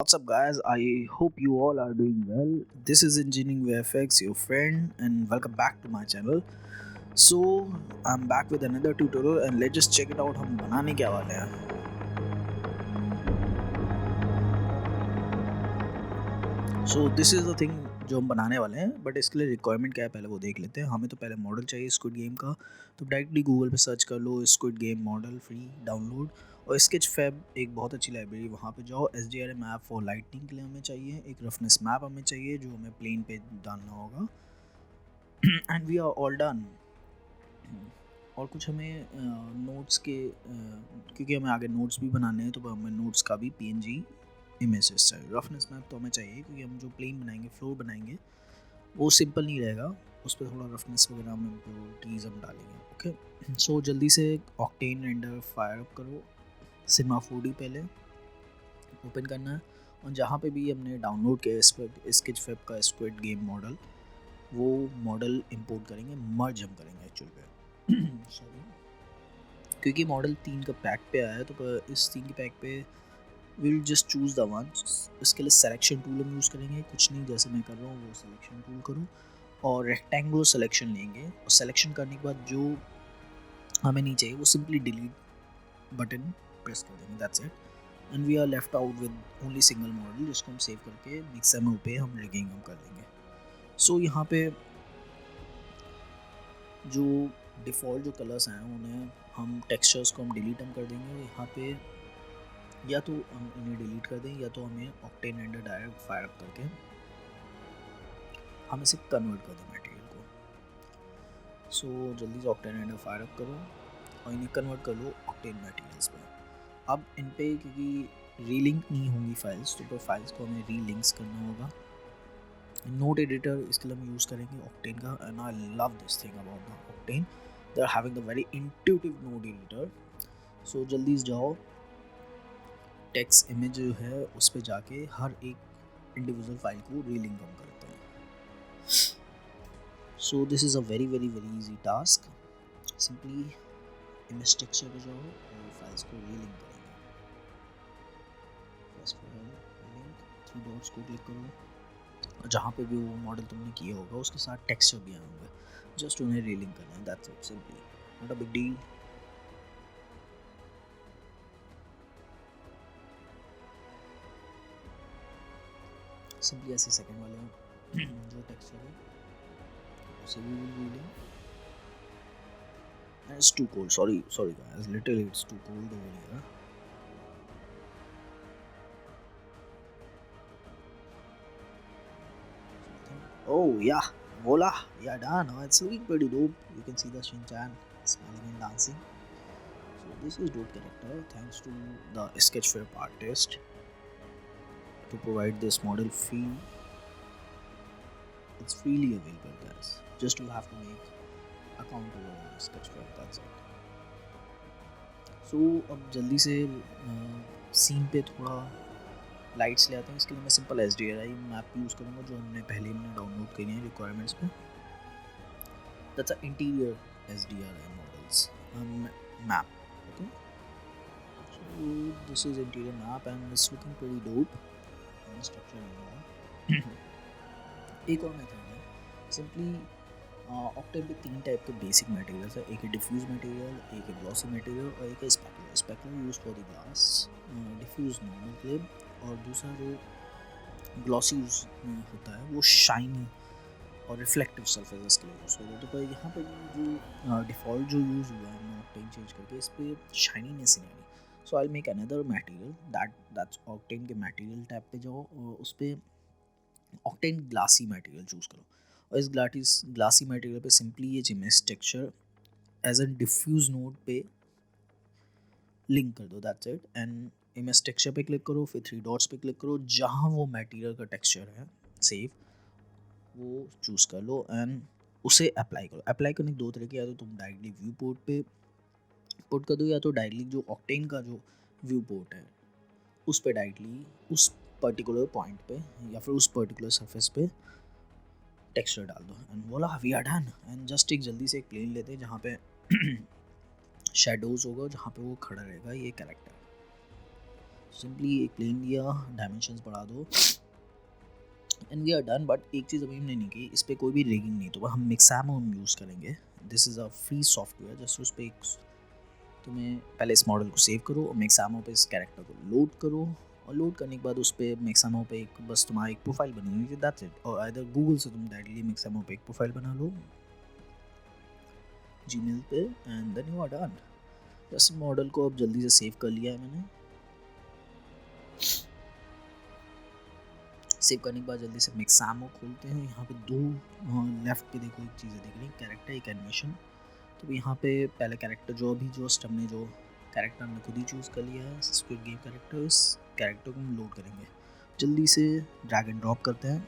What's up, guys? I hope you all are doing well. This is Engineering VFX, your friend, and welcome back to my channel. So, I'm back with another tutorial, and let's just check it out. हम बनाने क्या वाले हैं. So, this is the thing जो हम बनाने वाले हैं, बट इसके लिए रिक्वायरमेंट क्या है पहले वो देख लेते हैं. हमें तो पहले मॉडल चाहिए स्क्विड गेम का, तो डायरेक्टली गूगल पे सर्च कर लो squid game model free download. और स्केच फैब एक बहुत अच्छी लाइब्रेरी, वहाँ पे जाओ. S D R M app for lightning के लिए हमें चाहिए, एक रफनेस मैप हमें चाहिए जो हमें प्लेन पे डालना होगा. And we are all done. और कुछ हमें नोट्स के क्योंकि हमें आगे नोट्स भी बनाने हैं, तो हमें नोट्स का भी पीएनजी इमेजेस चाहिए. रफनेस मैप तो हमें चाहिए क्योंकि हम जो प्लेन बनाएंगे, फ्लोर बनाएंगे, वो सिंपल नहीं रहेगा. उस पर थोड़ा रफनेस वगैरह हम इम्प्योरिटीज़ हम डालेंगे. ओके, सो जल्दी से ऑक्टेन रेंडर फायर अप करो. सिनेमा 4D पहले ओपन करना है, और जहाँ पे भी हमने डाउनलोड किया स्केच फैब का स्क्विड गेम मॉडल, वो मॉडल इंपोर्ट करेंगे, मर्ज हम करेंगे एक्चुअल पे. सॉरी, क्योंकि मॉडल 3 का पैक पे आया है, तो इस 3 के पैक पे will just choose the one. इसके लिए सिलेक्शन टूल हम यूज़ करेंगे. कुछ नहीं, जैसे मैं कर रहा हूँ वो सिलेक्शन टूल करूँ और रेक्टेंगुलर सिलेक्शन लेंगे. और सिलेक्शन करने के बाद जो हमें नहीं चाहिए वो सिंपली डिलीट बटन प्रेस कर देंगे. That's it. And we are left out with only single model, जिसको हम सेव करके मिक्सर पे हम रिगिंग हम कर लेंगे. सो यहाँ पे जो डिफ़ॉल्ट जो कलर्स हैं उन्हें हम टेक्सचर्स को हम डिलीट हम कर देंगे. यहाँ पे या तो हम इन्हें डिलीट कर दें, या तो हमें octane render direct fire up करके हम इसे कन्वर्ट कर दें मटेरियल को. सो जल्दी से ऑक्टेन रेंडर फायर अप करो और इन्हें कन्वर्ट कर लो ऑक्टेन मटेरियल्स पे. अब इन पे क्योंकि रीलिंक नहीं होंगी फाइल्स, तो फाइल्स को हमें रीलिंक्स करना होगा. नोट एडिटर इसके लिए हम यूज़ करेंगे ऑक्टेन का. And I love this thing about the Octane, they are having the very intuitive node editor. So जल्दी से जाओ, टेक्स्ट इमेज जो है उस पर जाके हर एक इंडिविजुअल फाइल को रीलिंक हम करते हैं. So this is a very very very easy task. Simply image texture पे जाओ और फाइल्स को रीलिंक करेंगे. फर्स्ट रीलिंक, 3 डॉट्स को क्लिक करो, और जहाँ पे भी वो मॉडल तुमने किया होगा उसके साथ टेक्सचर भी आए होंगे, जस्ट उन्हें रीलिंक करना है. That's it, simply, not a big deal. Simply ऐसे सेकंड वाले जो टेक्सचर है उसे भी रीलिंक. And it's too cold. Sorry guys. Literally, it's too cold over here. Oh yeah, voila, yeah, done. Oh, it's looking pretty dope. You can see the Shin-chan smiling and dancing. So this is dope character. Thanks to the Sketchfab artist to provide this model free. It's freely available, guys. Just you have to make account over Sketchfab. That's it. So अब जल्दी से scene पे थोड़ा lights ले आते हैं. इसके लिए मैं simple S D are I map use करूँगा जो हमने पहले ही डाउनलोड करी है रिक्वायरमेंट्स में. That's a interior S D are I models map. Okay, so this is interior map and it's looking pretty dope. Structure एक और मेथड है. सिंपली ऑक्टेन पे 3 टाइप के बेसिक मटेरियल्स है. एक है डिफ्यूज मटेरियल, एक है ग्लॉसी मटेरियल, और एक है specular. Specular use for the glass, diffuse normal clip, और दूसरा जो ग्लॉसी यूज होता है वो शाइनी और रिफ्लेक्टिव सरफेसेस के लिए यूज़ होता है. तो यहाँ पर जो डिफ़ॉल्ट जो यूज़ हुआ है मैं ऑक्टेन चेंज करके, इस पर शाइनीनेस नहीं आ रही. So I make another material that's Octane के मटेरियल टैब पे जाओ और उस पर ऑक्टेन ग्लासी मटेरियल चूज़ करो. और इस ग्लासी मटेरियल पे सिंपली ये image texture as an diffuse node पे लिंक कर दो. That's it. And image texture पे क्लिक करो, फिर 3 डॉट्स पे क्लिक करो, जहाँ वो मटेरियल का टेक्सचर है सेव वो चूज़ कर लो एंड उसे अप्लाई करो. अप्लाई करने के 2 तरीके, या तो तुम डायरेक्टली व्यू पोर्ट पे पुट कर दो, या तो डायरेक्टली जो ऑक्टेन का जो व्यू पोर्ट है उस पर डायरेक्टली उस पर्टिकुलर पॉइंट पे या फिर उस पर्टिकुलर सरफेस पे टेक्सचर डाल दो. And voila we are done. And just एक जल्दी से एक प्लेन लेते हैं जहाँ पे शेडोज़ होगा, जहाँ पे वो खड़ा रहेगा ये कैरेक्टर. सिंपली एक प्लेन लिया, डायमेंशंस बढ़ा दो and we are done. But एक चीज़ अभी हमने नहीं की, इस पर कोई भी रिगिंग नहीं, तो हम मिक्सामो हम यूज़ करेंगे। This is a free software, just उस पर एक तुम्हें पहले इस मॉडल को सेव करो और मिक्सामो पे इस कैरेक्टर को लोड करो, और लोड करने के बाद उस पर मिक्सामो पे एक बस तुम्हारा एक प्रोफाइल बनी हुई है, दैट्स इट। और इधर गूगल से तुम डायरेक्टली मिक्सामो पे एक प्रोफाइल बना लो जीमेल पे and then you are done. बस मॉडल को अब जल्दी से सेव कर लिया है मैंने। सेव करने के बाद जल्दी से मिक्सामो खोलते हैं। यहाँ पे दो लेफ्ट पे देखो एक चीज़ें दिख रही, कैरेक्टर एक एनिमेशन। तो यहाँ पे पहले कैरेक्टर जो अभी जस्ट हमने जो कैरेक्टर हमने खुद ही चूज़ कर लिया है स्क्विड गेम कैरेक्टर, इस कैरेक्टर को हम लोड करेंगे। जल्दी से ड्रैग एंड ड्रॉप करते हैं।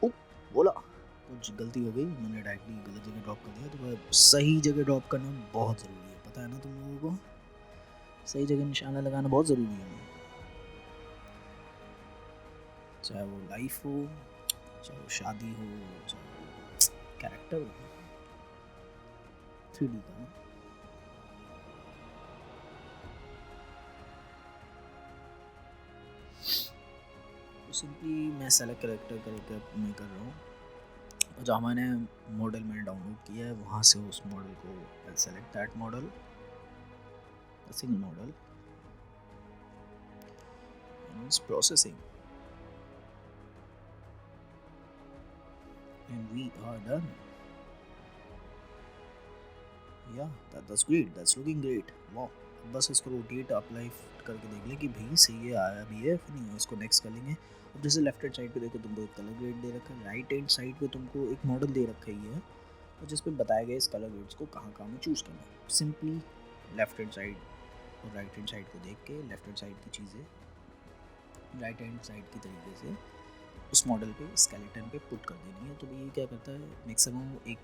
ओ बोला कुछ गलती हो गई, मैंने डायरेक्टली गलत जगह ड्रॉप कर दिया। तो सही जगह ड्रॉप करना बहुत ज़रूरी है, पता है ना तुम लोगों को, सही जगह निशाना लगाना बहुत ज़रूरी है। चाहे वो लाइफ हो, चाहे वो शादी हो, चाहे वो कैरेक्टर हो 3D का। तो सिंपली मैं सेलेक्ट कैरेक्टर करके मैं कर रहा हूँ। जो मैंने मॉडल मैंने डाउनलोड किया है वहाँ से उस मॉडल को select that model, single model and it's processing and we are done. Yeah, that's great, that's looking great. Wow, बस इसको रोटेट अप लाइफ करके देख लें कि भाई सही है, आया भी है फिर नहीं, इसको नेक्स्ट कर लेंगे। अब जैसे लेफ्ट हैंड साइड पे देखो तुमको एक कलर ग्रेड दे रखा है, राइट हैंड साइड पे तुमको एक मॉडल दे रखा ही है और जिस पे बताया गया इस कलर ग्रेड्स को कहाँ कहाँ में चूज़ करना है। सिंपली लेफ्ट हैंड साइड और राइट हैंड साइड को देख के लेफ्ट हैंड साइड की चीज़ें राइट हैंड साइड की तरीके से उस मॉडल पे स्केलेटन पे पुट कर देनी है। तो ये क्या करता है, मैक्सिमम एक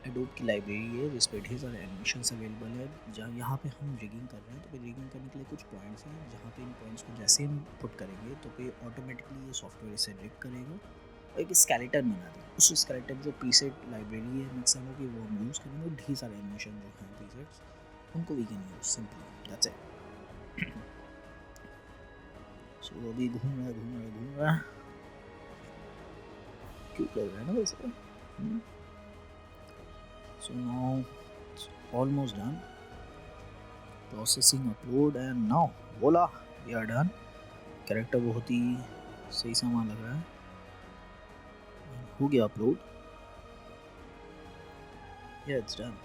एडोब की लाइब्रेरी है जिस पे ढेर सारे एनिमेशंस अवेलेबल है। जहाँ यहाँ पे हम रिगिंग कर रहे हैं तो फिर रिगिंग करने के लिए कुछ पॉइंट्स हैं जहाँ पे इन पॉइंट्स को जैसे हम पुट करेंगे तो फिर ऑटोमेटिकली ये सॉफ्टवेयर इसे रिग करेगा और एक स्केलेटन बना देगा। उस स्केलेटन जो प्रीसेट लाइब्रेरी है मैक्सिमम की वो हम यूज़ करेंगे, ढेर सारे एनिमेशन जो हैं प्रीसेट्स उनको we can use simply, that's it. So अभी घूम रहा है क्यों कर रहा है ना वैसे। So now it's almost done. Processing upload and now voila, we are done. Character बहुत ही सही सामान लग रहा है, हो गया upload. Yeah, it's done.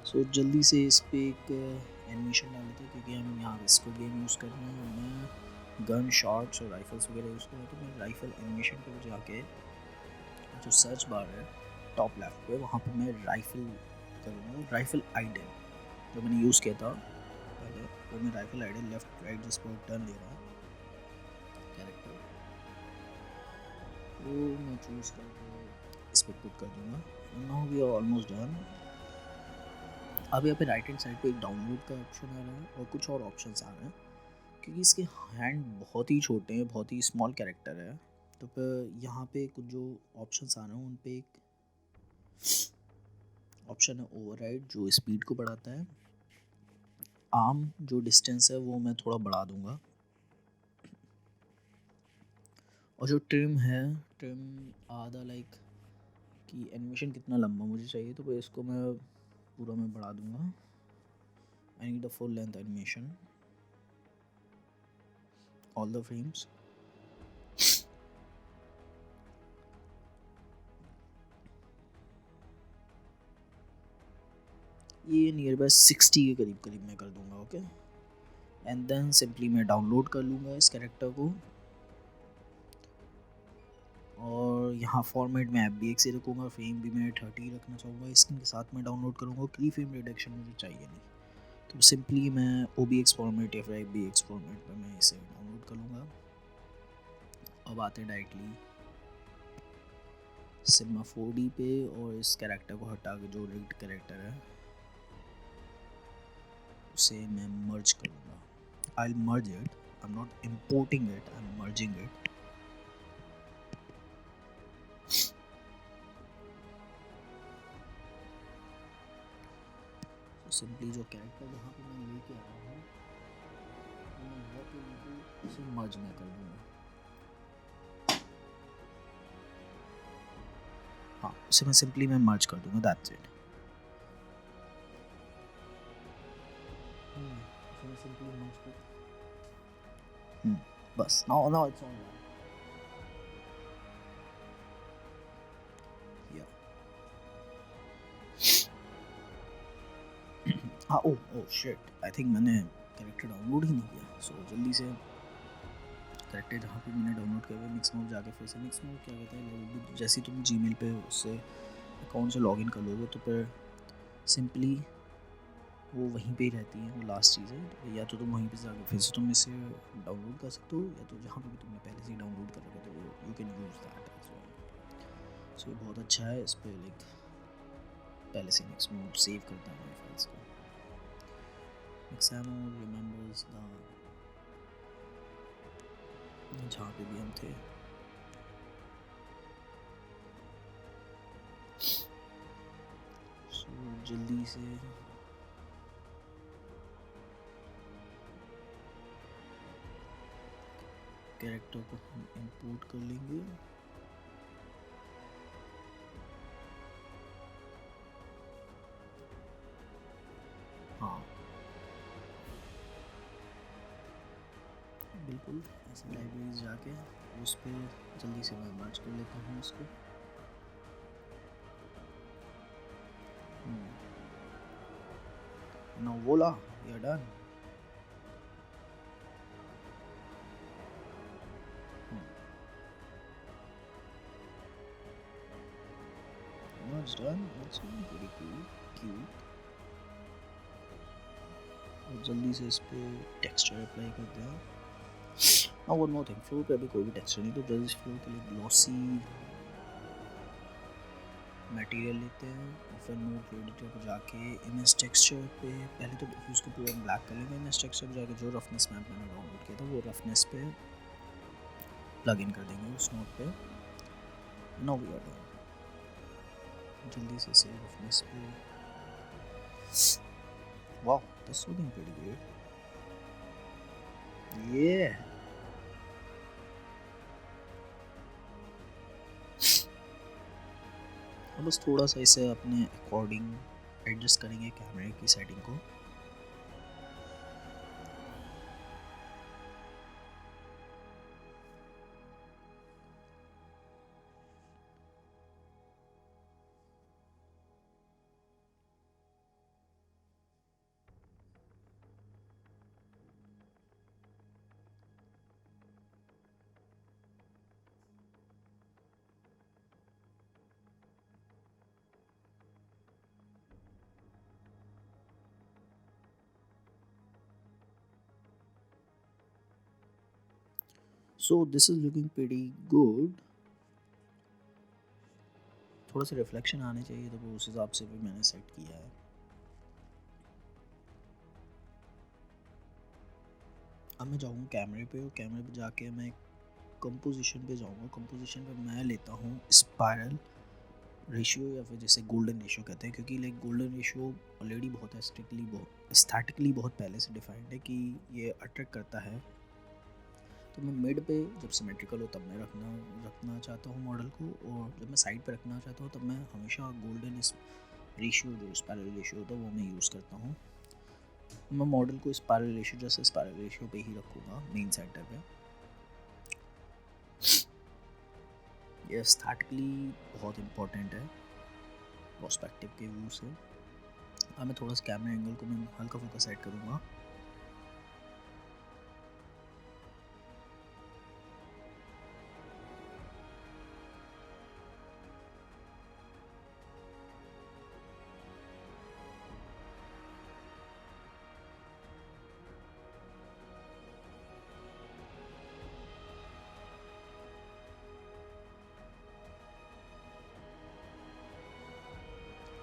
So जल्दी से इस पे एक एनिमेशन डाल लेते हैं क्योंकि हम यहाँ स्क्विड गेम यूज़ कर रहे हैं। मैं गन शॉट्स और राइफल्स वगैरह यूज़ कर रहा हूँ, तो मैं राइफल एनिमेशन पे जाके जो सर्च बार है टॉप लेफ्ट पे वहाँ पे मैं राइफल करूँगा, राइफल आइडल जो मैंने यूज़ किया था पहले, वो मैं राइफल आइडल लेफ्ट राइट जिस पर टर्न ले रहा है कैरेक्टर वो मैं चूज़ करके इस पर पुट कर दूँगा। Now we are almost done. अब यहाँ पे राइट हैंड साइड पे एक डाउनलोड का ऑप्शन आ रहा है और कुछ और ऑप्शंस आ रहे हैं क्योंकि इसके हैंड बहुत ही छोटे हैं, बहुत ही स्मॉल कैरेक्टर है। तो फिर यहाँ पे कुछ जो ऑप्शंस आ रहे हैं उन पे एक ऑप्शन है ओवरराइड जो स्पीड को बढ़ाता है। आर्म जो डिस्टेंस है वो मैं थोड़ा बढ़ा दूंगा, और जो ट्रिम है ट्रिम आधा लाइक कि एनिमेशन कितना लंबा मुझे चाहिए तो फिर इसको मैं पूरा मैं बढ़ा दूंगा। I need a full length animation all the frames. ये नियर बाय 60 के करीब करीब मैं कर दूंगा, ओके। एंड देन सिंपली मैं डाउनलोड कर लूँगा इस कैरेक्टर को और यहाँ फॉर्मेट में FBX ही रखूँगा, फ्रेम भी मैं 30 रखना चाहूँगा। स्क्रीन के साथ मैं डाउनलोड करूँगा, की फ्रेम रिडक्शन मुझे चाहिए नहीं, तो सिंपली मैं OBX फॉर्मेट या फिर FBX फॉर्मेट में मैं इसे डाउनलोड कर लूँगा। अब आते हैं डायरेक्टली सिग्मा 4D पे और इस कैरेक्टर को हटा के जो रिग्ड कैरेक्टर है उसे मैं मर्ज करूँगा। I will merge it, I am not importing it, I am merging it. Simply जो कैरेक्टर जहाँ पे मैं लेके आया हूँ मैं यहाँ पे इनको इसे मर्ज मैं कर दूँगा। हाँ, इसे मैं सिंपली मैं मर्ज कर दूँगा, दैट्स इट। इसे मैं सिंपली मर्ज कर बस नाउ इट्स ऑन। या हाँ, ओह शिट, आई थिंक मैंने कैरेक्टर डाउनलोड ही नहीं किया। सो जल्दी से कैरेक्टर जहाँ पे मैंने डाउनलोड किया हुआ मिक्स मोड जाके फिर से मिक्स मोड क्या कहते हैं, जैसे तुम जीमेल पे उससे अकाउंट से लॉगिन कर लोगे तो फिर सिंपली वो वहीं पे ही रहती है, वो लास्ट चीज़ है। तो या तो तुम वहीं पे जाकर फिर से तुम इसे डाउनलोड कर सकते हो, या तो जहाँ पे भी तुमने पहले से ही डाउनलोड कर रखा है तो you can use that as well. So ये बहुत अच्छा है, इस पर लाइक पहले से मिक्स मोड सेव करता है मेरे फाइल्स को। मिक्सैमो रिमेंबर्स द जहाँ पे भी हम थे। सो जल्दी से कैरेक्टर को हम इंपोर्ट कर लेंगे। हाँ बिल्कुल, ऐसे लाइब्रेरीज जाके उस पर जल्दी से मैं मर्ज कर लेता हूँ इसको। Now voila, you're done. Now it's done. It's pretty cool, cute. और जल्दी से इस पे टेक्सचर अप्लाई करते हैं। Now one more thing, floor पे अभी कोई भी टेक्सचर नहीं, तो जल्दी से फ्लोर के लिए ग्लॉसी मटेरियल लेते हैं और फिर नोट एडिटर पे जाके इमेज टेक्सचर पे पहले तो उसको पूरा ब्लैक कर लेंगे। इमेज टेक्सचर पे जाके जो रफनेस मैप मैंने डाउनलोड किया था वो रफनेस पे प्लग इन कर देंगे उस नोट पे। Now we are done. जल्दी से सेव रफनेस पे। Wow, that's looking pretty good. Yeah. अब बस थोड़ा सा इसे अपने अकॉर्डिंग एडजस्ट करेंगे कैमरे की सेटिंग को। So this is looking pretty good. थोड़ा सा रिफ्लेक्शन आने चाहिए तो वो उस हिसाब से भी मैंने सेट किया है। अब मैं जाऊँगा कैमरे पे और कैमरे पे जाके मैं कंपोजिशन पे जाऊँगा। कंपोजिशन पे मैं लेता हूँ स्पायरल रेशियो या फिर जैसे गोल्डन रेशियो कहते हैं, क्योंकि लाइक गोल्डन रेशियो ऑलरेडी बहुत एस्थेटिकली बहुत पहले से डिफाइंड है कि ये अट्रैक्ट करता है। तो मैं मिड पे जब सिमेट्रिकल हो तब मैं रखना चाहता हूँ मॉडल को, और जब मैं साइड पे रखना चाहता हूँ तब मैं हमेशा गोल्डन रेशियो जो स्पायरल रेशियो होता है वो मैं यूज़ करता हूँ। मैं मॉडल को स्पायरल रेशियो जैसे स्पायरल रेशियो पे ही रखूँगा मेन सेंटर पे। ये एस्थेटिकली बहुत इम्पोर्टेंट है पर्सपेक्टिव के व्यू से। अब मैं थोड़ा सा कैमरा एंगल को मैं हल्का फुल्का सेट करूँगा।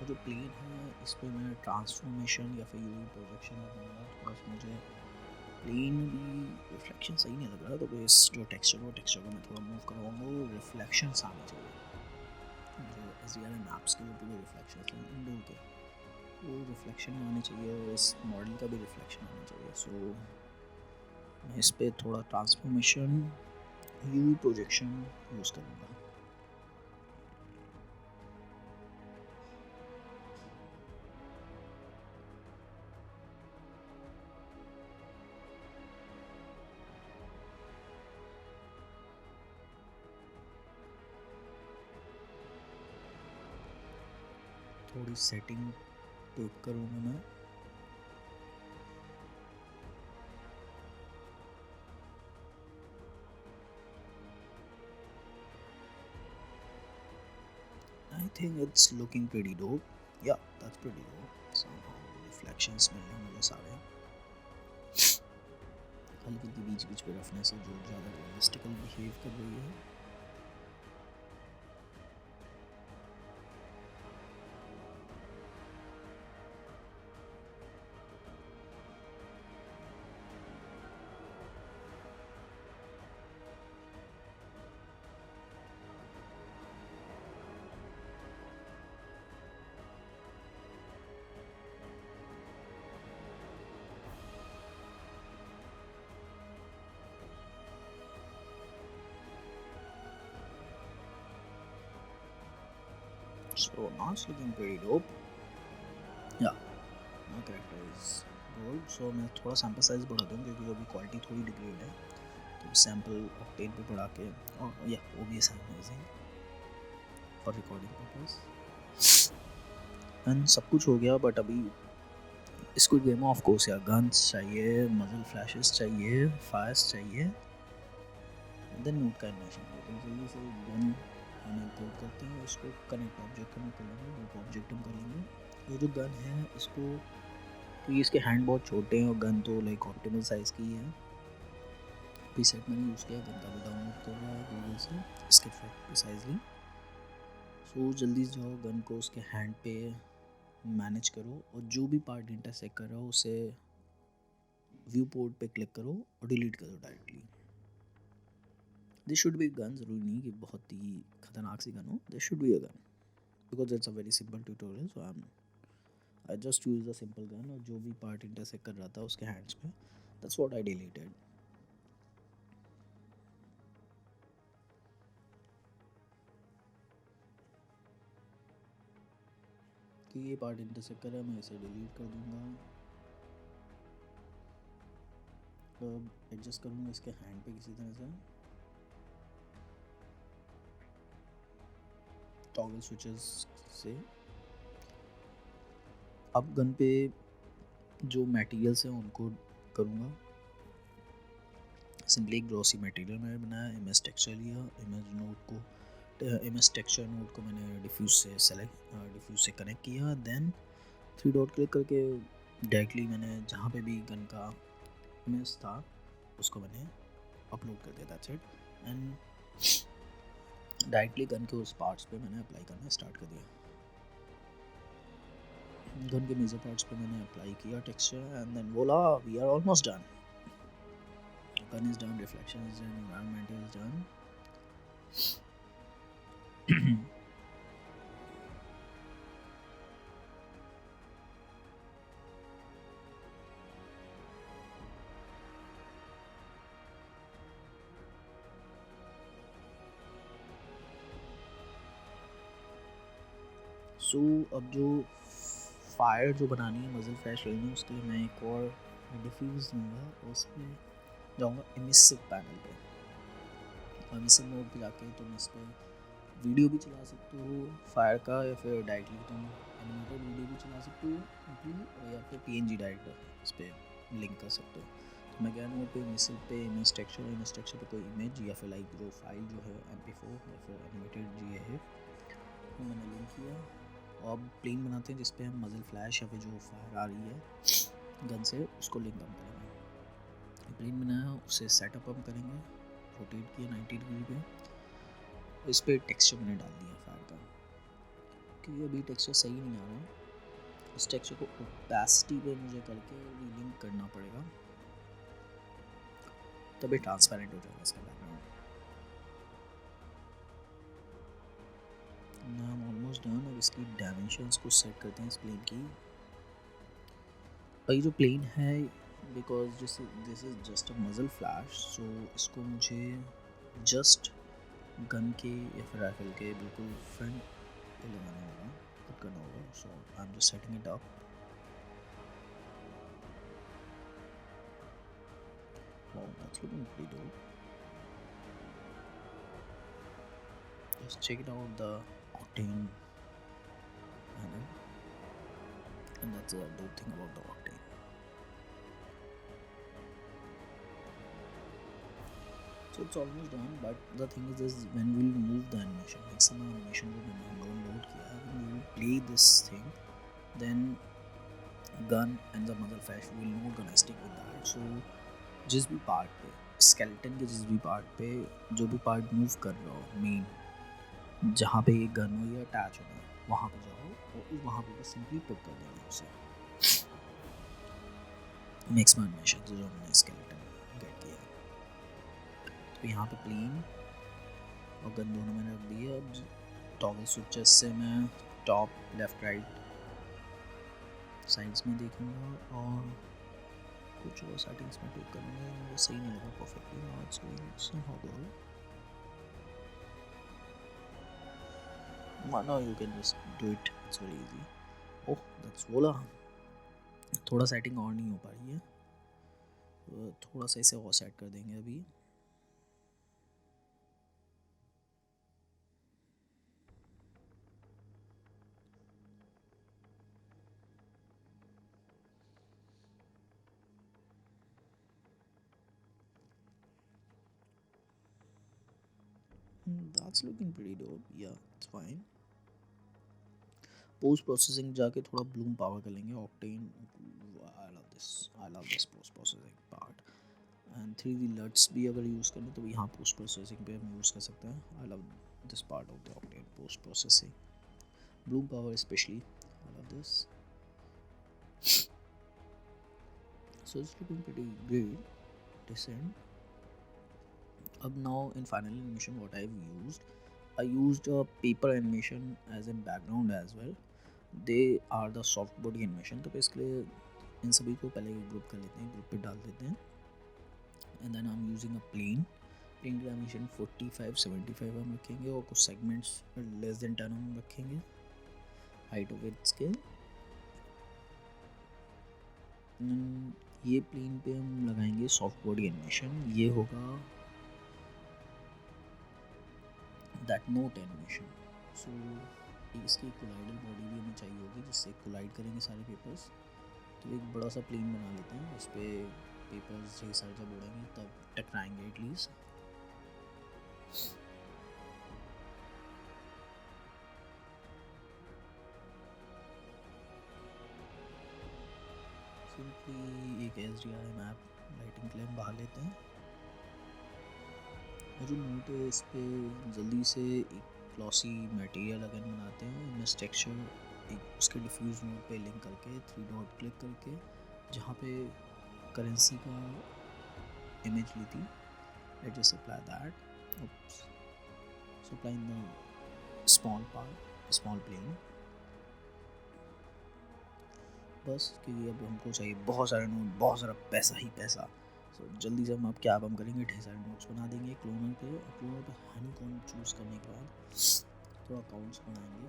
जो प्लेन है इस पर मैं ट्रांसफॉर्मेशन या फिर यूवी प्रोजेक्शन लगाऊंगा। बस मुझे प्लेन भी रिफ्लेक्शन सही नहीं लग रहा, तो इस जो टेक्सचर को मैं थोड़ा मूव करवाऊंगा, वो रिफ्लेक्शंस आने चाहिए जो एस डी आर मैप्स के लिए पूरे रिफ्लेक्शन इंडोर के। वो रिफ्लेक्शन आने चाहिए और इस मॉडल का भी रिफ्लेक्शन आना चाहिए। सो मैं इस पर थोड़ा ट्रांसफॉर्मेशन यूवी प्रोजेक्शन यूज़ करूँगा। थोड़ी सेटिंग टेक करूँगा मैं। I think it's looking pretty dope. Yeah, that's pretty dope. Somehow reflections मिलने मुझे सारे हल्की हल्की बीच बीच पे रफनेस है जो ज़्यादा रियलिस्टिकल बिहेव कर रही है। So now it's looking pretty dope. Yeah, my character is gold. So मैं थोड़ा सैम्पल साइज बढ़ा दूँ क्योंकि अभी क्वालिटी थोड़ी डिग्रेड है, तो सैम्पल ऑक्टेन पे बढ़ा के और या OBS amazing for recording purpose. And सब कुछ हो गया, बट अभी इसको गेम ऑफ कोर्स या गन्स चाहिए, मजल फ्लैशेस चाहिए, फायर्स चाहिए, देन नोट का एनिमेशन। तो जल्दी से गन हम इंपोर्ट करते हैं, इसको कनेक्ट ऑब्जेक्ट में कर लेंगे, नोट ऑब्जेक्ट हम कर लेंगे। ये जो गन है इसको, क्योंकि इसके हैंड बहुत छोटे हैं और गन तो लाइक ऑप्टिमल साइज़ की है, प्रीसेट मैंने यूज़ किया, गन का भी डाउनलोड कर रहा है गूगल से, इसके प्रिसाइजली। सो जल्दी से जाओ, गन को उसके हैंड पे मैनेज करो और जो भी पार्ट इंटरसेक्ट कर रहा हो उसे व्यू पोर्ट पे क्लिक करो और डिलीट करो directly. This should be gun, ज़रूरी नहीं कि बहुत ही खतरनाक सी गन हो, this should be a gun because it's a very simple tutorial. So I just use a simple gun और जो भी पार्ट इंटरसेक्ट कर रहा था उसके हैंड्स पे, दैट्स व्हाट आई डिलीटेड। कि ये पार्ट इंटरसेक्ट कर रहा है, मैं इसे डिलीट कर दूंगा। अब एडजस्ट करूँगा इसके हैंड पे किसी तरह से, टॉगल स्विचेस से। अब गन पे जो मटेरियल्स हैं उनको करूँगा, सिंपली एक ग्लॉसी मटेरियल मैंने बनाया, इमेज टेक्सचर लिया, इमेज टेक्सचर नोड को मैंने डिफ्यूज से कनेक्ट किया, देन 3 डॉट क्लिक करके डायरेक्टली मैंने जहाँ पे भी गन का इमेज था उसको मैंने अपलोड कर दिया, that's it. And directly gun के उस पार्ट्स पे मैंने अप्लाई करना स्टार्ट कर दिया। गन के मेजर पार्ट्स पे मैंने अप्लाई किया texture and then voila, we are almost done. Gun is done, reflection is done, environment is done. So अब जो फायर जो बनानी है, मजल फ्लैश लेनी है, उसके लिए मैं एक और डिफ्यूज़ लूँगा और उस पर जाऊँगा इमिसिव पैनल पे। इमिसिव मोड पे जाके तुम इस पर वीडियो भी चला सकते हो फायर का, या फिर डायरेक्टली तुम एनिमेटेड वीडियो भी चला सकते हो, या फिर PNG डायरेक्ट इस पर लिंक कर सकते हो। तो मैं कह रहा हूँ पे इमिसिव पे इमेज टेक्सचर पे कोई इमेज या फिर लाइक जो फाइल जो है MP4 या फिर एनिमेटेड GIF वो मैंने लिंक किया। और अब प्लेन बनाते हैं जिस पे हम मजल फ्लैश या फिर जो फायर आ रही है गन से उसको लिंक हम करेंगे। प्लेन बनाया, उसे सेटअप हम करेंगे, रोटेट किया 90 डिग्री पे, इस पर टेक्सचर मैंने डाल दिया फायर का, क्योंकि अभी टेक्सचर सही नहीं आ रहा। इस टेक्सचर को ओपेसिटी पे मुझे करके रीलिंक करना पड़ेगा, तभी ट्रांसपेरेंट हो जाएगा इसका बैकग्राउंड। Now almost done. अब इसकी डायमेंशंस को सेट करते हैं इस प्लेन की। और ये जो प्लेन है, because this is just a मजल फ्लैश, सो इसको मुझे जस्ट गन के या फिर राइफल के बिल्कुल फ्रंट पे लगाना होगा, पुट करना होगा। So I am just setting it up. Wow, that's looking pretty dope. Just check it out the octane panel, and that's the dope thing about the octane. So it's almost done, but the thing is when we'll move the animation, like some animation को मैंने download किया, when we will play this thing, then gun and the muzzle flash will not gonna stick with that. So जिस भी part पे skeleton के जिस भी part पे जो भी पार्ट मूव कर रहा हो, मेन जहाँ पे ये गन हो या अटैच होना है, वहाँ पे जाओ और वहाँ पे बस सिंपली पिक कर देना उसे। मैक्सिमम एनिमेशन जो हमने स्केलेटन गेट किया है, तो यहाँ पे प्लेन और गन दोनों मैंने रख दिए। अब टॉगल स्विचेस से मैं टॉप लेफ्ट राइट साइड्स में देखूँगा और कुछ और सेटिंग्स में ट्विक करूँगा। मुझे सही नहीं लगा perfectly, now it's going somehow good. Now you can just do it, it's very easy. Oh, that's vola। थोड़ा सेटिंग और नहीं हो पा रही है, थोड़ा सा इसे और सेट कर देंगे अभी। That's looking pretty dope, yeah, it's fine। Post processing जाके थोड़ा ब्लूम पावर कर लेंगे, Octane. I love this post processing part. And 3D LUTs भी अगर यूज़ करें तो यहाँ पोस्ट प्रोसेसिंग पे हम यूज़ कर सकते हैं। आई love this part of the octane post processing, Bloom power specially, I love this. So it's looking pretty great, decent। Up now in final animation what I used a paper animation as a background as well। they are the soft body animation। तो इसके लिए इन सभी को पहले group कर लेते हैं, group पे डाल देते हैं। And then I am using a plane की एनिमेशन 45-75 हम रखेंगे और कुछ सेगमेंट्स लेस देन 10 हम रखेंगे हाइट ऑफ इट्स के। ये प्लेन पे हम लगाएंगे सॉफ्ट बॉडी एनिमेशन, ये होगा दैट नोट एनिमेशन। सो इसकी कोलाइडल बॉडी भी हमें चाहिए होगी जिससे कोलाइड करेंगे सारे पेपर्स। तो एक बड़ा सा प्लेन बना लेते हैं, उस पर पेपर्स ढेर सारे जब उड़ेंगे तब टकराएंगे एटलीस्ट। सिंपली एक SDRI मैप लाइटिंग के लिए हम बाहर लेते हैं और जो नोट है इस पर जल्दी से एक ग्लॉसी मटेरियल अगर बनाते हैं, इमेज टेक्सचर एक उसके डिफ्यूज मोड पे लिंक करके 3 डॉट क्लिक करके जहाँ पे करेंसी का इमेज ली थी, let's just apply that. So apply in the small part, small plane बस, क्योंकि अब हमको चाहिए बहुत सारे नोट, बहुत सारा पैसा ही पैसा। सो जल्दी से हम अब क्या हम करेंगे, ढेर सारे नोट्स बना देंगे क्लोनर पे। और क्लोनर पे हनीकॉम्ब चूज़ करने के बाद थोड़ा अकाउंट्स बनाएंगे।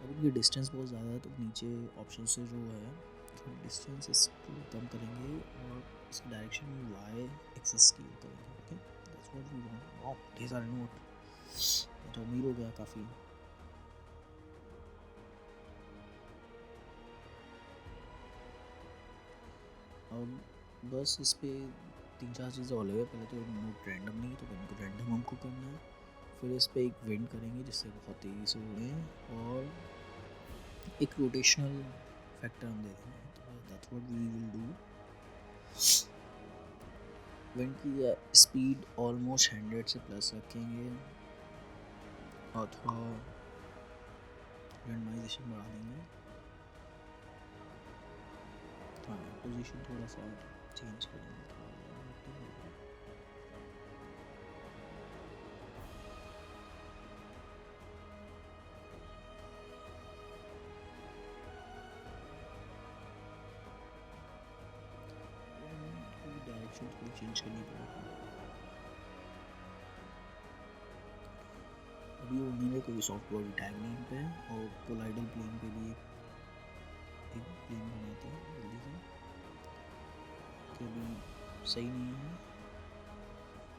अब इनकी डिस्टेंस बहुत ज़्यादा है तो नीचे ऑप्शन से जो है थोड़ा डिस्टेंस इसको कम करेंगे और इसकी डायरेक्शन में y एक्सिस की करेंगे। Okay, that's what we want. Wow, ढेर सारे नोट, तो अमीर हो गया काफ़ी। अब बस इस पर 3-4 चीज़ें और लगे। पहले तो नोट रैंडम नहीं, तो इनको रैंडम हमको करना है। फिर इस पर एक विंड करेंगे जिससे बहुत तेज़ी से उड़ें और एक रोटेशनल फैक्टर हम दे देंगे। तो that's what we will do. Wind की स्पीड ऑलमोस्ट 100 से प्लस रखेंगे और थोड़ा रेंडमाइजेशन बढ़ा देंगे। हाँ, पोजीशन थोड़ा सा चेंज करेंगे। एनिमेशन थोड़ी चेंज करनी पड़ेगी। अभी वो मेरे कोई सॉफ्ट बॉडी टैग नहीं इन पे, और कोलाइडल प्लेन पे भी एक प्लेन बनाते हैं जल्दी से, कि अभी सही नहीं है,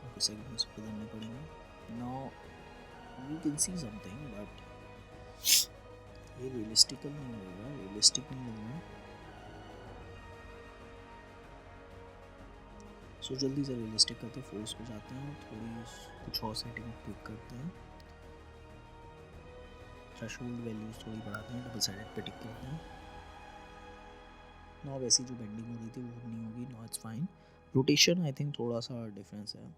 काफ़ी सेगमेंट्स बदलने पड़ेंगे। Now we can see something, but ये रियलिस्टिकल नहीं लग रहा, रियलिस्टिक नहीं लग रहा। सो जल्दी से रियलिस्टिक करते हैं, फोर्स पे जाते हैं, थोड़ी कुछ और सेटिंग ट्विक करते हैं, थ्रेशोल्ड वैल्यूज थोड़ी बढ़ाते हैं, डबल साइडेड पे टिक करते हैं। ना वैसी जो बेंडिंग हो रही थी वो नहीं होगी, no it's fine. Rotation I think थोड़ा सा डिफरेंस है,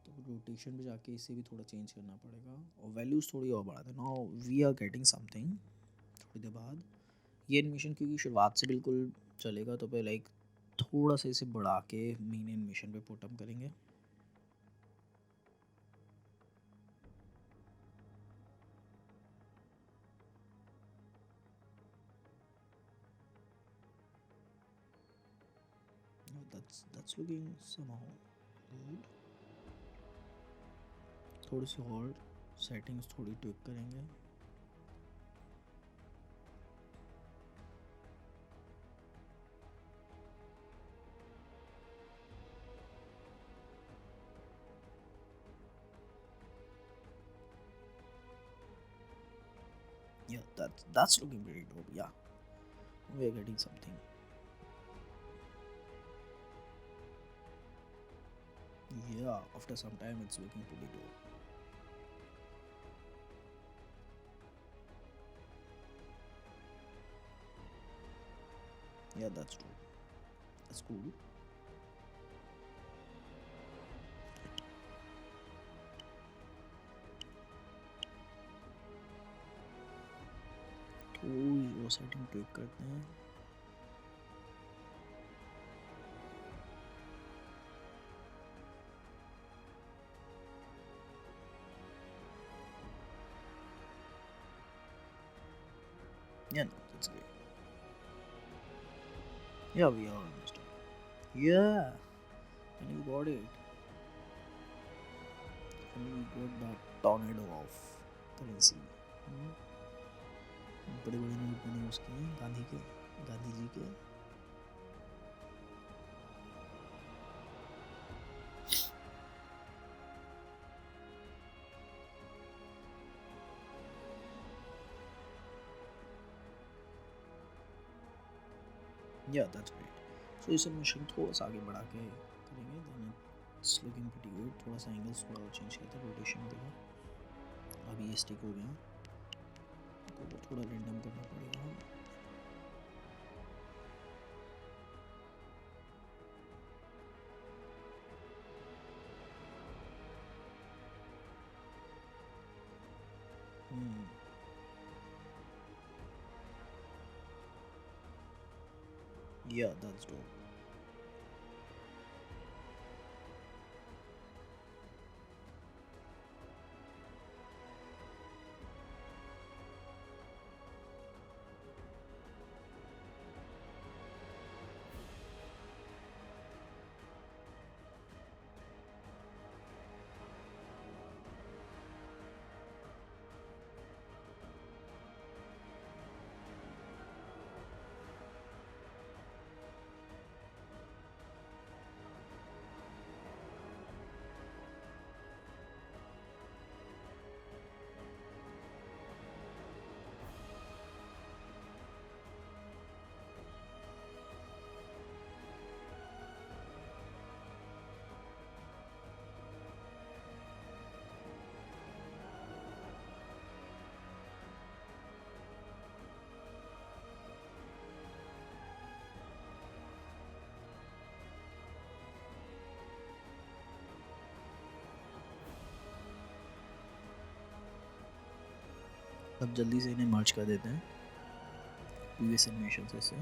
तो रोटेशन पे जाके इसे भी थोड़ा चेंज करना पड़ेगा, और वैल्यूज़ थोड़ी और बढ़ा दें। Now we are getting something. थोड़ी देर बाद ये एनिमेशन क्योंकि शुरुआत से बिल्कुल चलेगा, तो पे लाइक थोड़ा सा इसे बढ़ा के मेन एनिमेशन पे पुट अप करेंगे। that's looking somehow good। थोड़ी सी और सेटिंग्स थोड़ी ट्विक करेंगे। Yeah, that's looking very dope. Yeah, we are getting something. Yeah, after some time it's looking pretty dope. Yeah, that's true. That's cool. थोड़ी वो setting tweak करते हैं। Yeah, no, that's great. Yeah, we are almost done. Yeah, and you got it. And we got that tornado of currency. Hmm? बड़े बड़े note बने उसके, गांधी के, गांधी जी के। Yeah, that's great. So इस एनिमेशन थोड़ा सा आगे बढ़ा के करेंगे, then it's looking pretty good। थोड़ा सा एंगल्स थोड़ा और चेंज करते हैं, रोटेशन वगैरह। अभी ये स्टिक हो गया, तो थोड़ा रैंडम करना पड़ेगा। Yeah, that's dope. अब जल्दी से इन्हें मर्ज कर देते हैं previous animation से।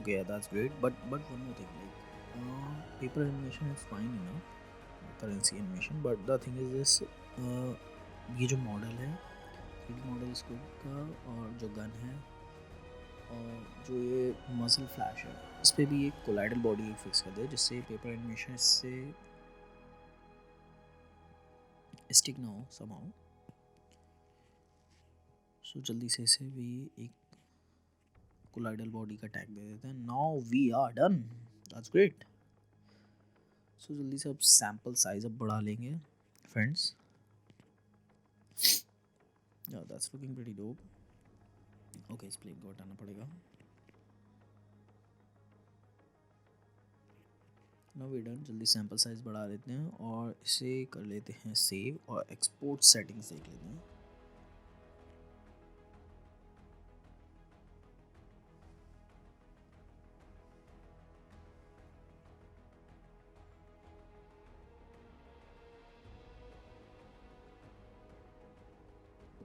Okay, yeah, that's great. But one more thing, like paper animation is fine enough, currency animation. But the thing is this, ये जो मॉडल है, 3D मॉडल इसको का, और जो गन है और जो ये मसल फ्लैश है इस पर भी एक कोलाइडल बॉडी एक फिक्स कर दे जिससे पेपर एनिमेशन इससे स्टिक ना हो समाओ। सो जल्दी से इसे भी एक कोलाइडल बॉडी का टैग दे देते हैं। Now we are done, that's great. So जल्दी से अब सैम्पल साइज अब बढ़ा लेंगे friends. Yeah that's looking pretty dope. Okay, इस प्लेन को हटाना पड़ेगा। Now we done. जल्दी सैम्पल साइज बढ़ा लेते हैं और इसे कर लेते हैं सेव और एक्सपोर्ट सेटिंग्स देख लेते हैं।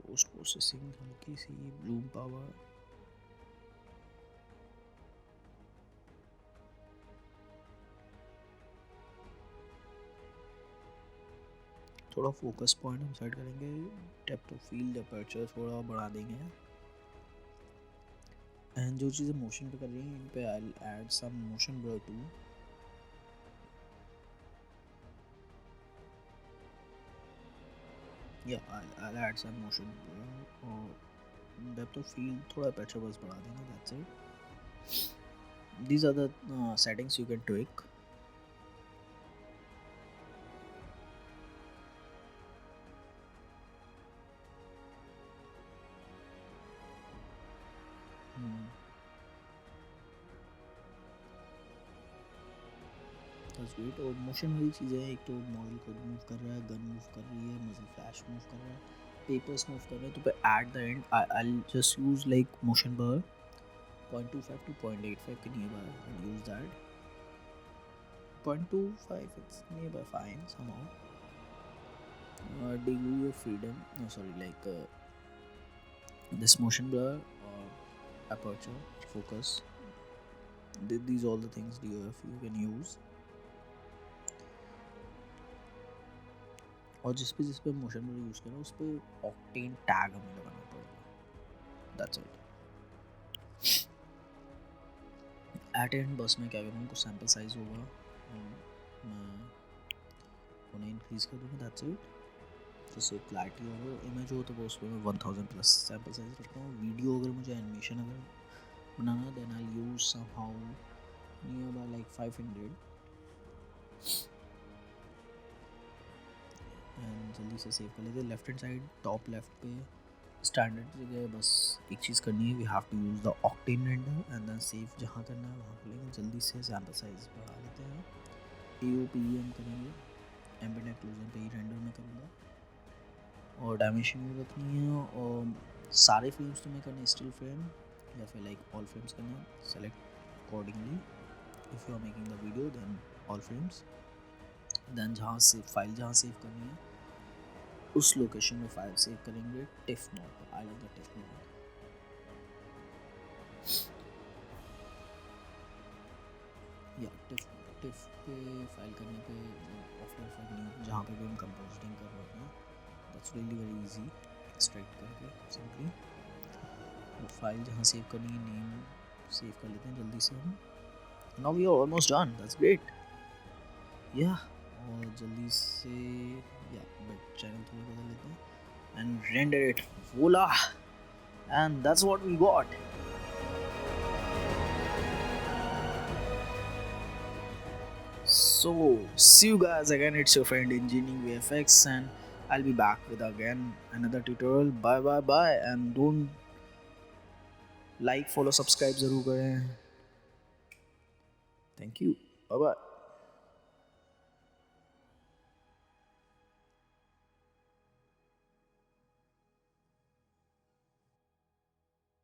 पोस्ट प्रोसेसिंग हल्की सी ब्लूम पावर। थोड़ा फोकस पॉइंट हम सेट करेंगे, डेप्थ ऑफ फील्ड अपर्चर थोड़ा बढ़ा देंगे। एंड जो चीज़ें मोशन पे कर रही हैं इन पे I add some motion blur too. या I add some motion blur और डेप्थ ऑफ फील्ड थोड़ा अपर्चर बस बढ़ा देंगे, that's it. These are the settings you can tweak. Great. और मोशन वाली चीज़ें हैं, एक तो मॉडल खुद मूव कर रहा है, गन मूव कर रही है, मसल फ्लैश मूव कर रहा है, पेपर्स मूव कर रहे हैं। तो at the and I just use like motion blur 0.25 to 0.85 के nearby and use that 0.25 it's nearby fine somehow. Degree of freedom, no sorry, like this motion blur or aperture focus, these all the things DOF you can use. और जिस पे motion blur use करें उस पर octane tag हमें लगाना पड़ेगा, that's it. Eight and बस में क्या करूँगा, कुछ सैम्पल साइज होगा मैं उन्हें इंक्रीज़ कर दूँगा, दैट्स इट। जैसे क्लैरिटी अगर इमेज हो तो वो उसमें मैं 1000 प्लस सैम्पल साइज रखता हूँ। वीडियो अगर मुझे एनिमेशन अगर बनाना then I use somehow nearby like 500 and जल्दी से सेव कर लेते हैं। Left hand side top left पे स्टैंडर्ड जगह बस एक चीज़ करनी है, we have to use the Octane render and then save जहाँ करना है वहाँ कर लेंगे। जल्दी से सैम्पल साइज बढ़ा लेते हैं। AOPM करेंगे, एम्बेडेड एक्सक्लूजन पे ही रेंडर में करूँगा और डायमेंशन में रखनी है और सारे फ्रेम्स तो मैं करने स्टिल फ्रेम या फिर लाइक ऑल फ्रेम्स करना, select accordingly. If you are making the video then all frames. Then जहाँ से फाइल जहाँ सेव करनी है उस लोकेशन में फाइल सेव करेंगे टिफ मोड पर। I like the tiff mode. या टिफ पे फाइल करने पे आफ्टर इफेक्ट न्यू जहाँ पे भी हम कंपोजिटिंग कर रहे हैं that's really very easy, extract करके सिंपली वो फाइल जहाँ सेव करनी है नेम सेव कर लेते हैं जल्दी से हम। Now we are almost done, that's great. या और जल्दी से या बट चैनल थोड़ा बदल लेते हैं and render it, voila, and that's what we got. So see you guys again, it's your friend Engineering VFX and I'll be back with again another tutorial. Bye bye bye and don't like follow subscribe जरूर करें। Thank you, bye bye.